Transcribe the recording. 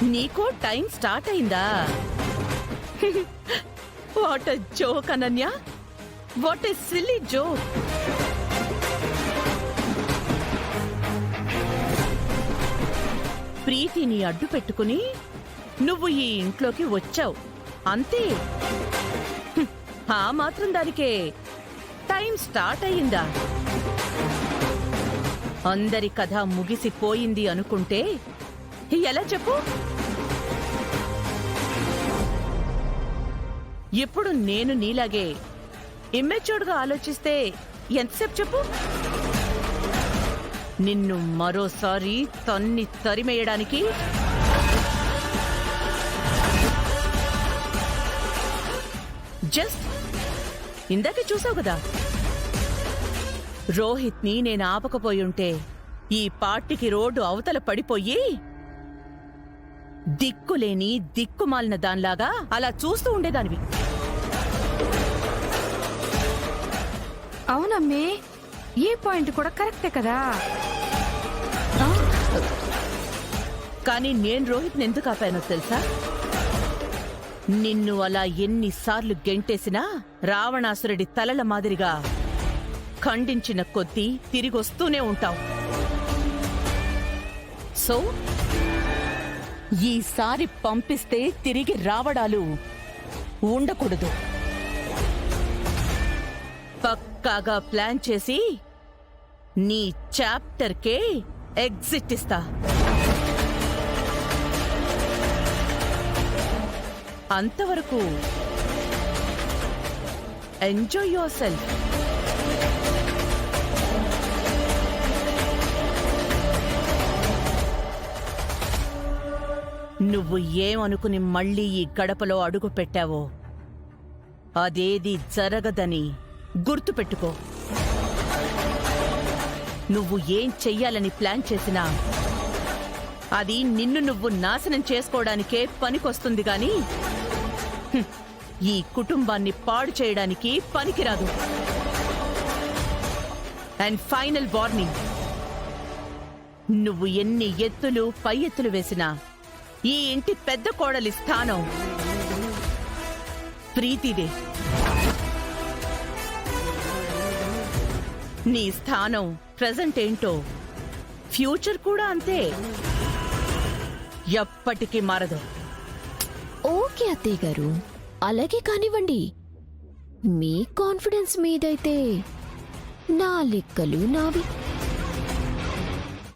నీకో time start అయిందా? What a joke Ananya, what a silly joke. ప్రీతిని అడ్డు పెట్టుకుని నువ్వు ఈ ఇంట్లోకి వచ్చావు అంతే. ఆ మాత్రం దానికే టైం స్టార్ట్ అయిందా? అందరి కథ ముగిసిపోయింది అనుకుంటే ఎలా చెప్పు? ఇప్పుడు నేను నీలాగే ఇమ్మెచ్యూర్డ్గా ఆలోచిస్తే ఎంతసేపు చెప్పు? నిన్ను మరోసారి తన్ని తరిమేయడానికి జస్ట్ ఇందాకే చూసావు కదా, రోహిత్ని నేను ఆపకపోయుంటే ఈ పార్టీకి రోడ్డు అవతల పడిపోయి దిక్కులేని దిక్కుమాలిన దానిలాగా అలా చూస్తూ ఉండేదానివి. అవునమ్మే, ఏ పాయింట్ కూడా కరెక్టే కదా. కానీ నేను రోహిత్ని ఎందుకు ఆపానో తెలుసా? నిన్ను అలా ఎన్నిసార్లు గెంటేసినా రావణాసురుడి తలల మాదిరిగా ఖండించిన కొద్దీ తిరిగొస్తూనే ఉంటావు. సో ఈసారి పంపిస్తే తిరిగి రావడాలు ఉండకూడదు. పక్కాగా ప్లాన్ చేసి నీ చాప్టర్కే ఎగ్జిట్ ఇస్తా. అంతవరకు ఎంజాయ్ యువర్ సెల్ఫ్. నువ్వు ఏమనుకుని మళ్ళీ ఈ గడపలో అడుగు పెట్టావో అదేది జరగదని గుర్తుపెట్టుకో. నువ్వు ఏం చెయ్యాలని ప్లాన్ చేసినా అది నిన్ను నువ్వు నాశనం చేసుకోవడానికే పనికొస్తుంది గాని ఈ కుటుంబాన్ని పాడు చేయడానికి పనికిరాదు. అండ్ ఫైనల్ వార్నింగ్, నువ్వు ఎన్ని ఎత్తులు పై ఎత్తులు వేసినా ఈ ఇంటి పెద్ద కోడలి స్థానం ప్రీతిదే. నీ స్థానం ప్రెజెంట్ ఏంటో ఫ్యూచర్ కూడా అంతే, ఎప్పటికీ మారదు. ఓకే అత్తయ్య గారు, అలాగే కానివ్వండి. మీ కాన్ఫిడెన్స్ మీదైతే నా లెక్కలు నావి.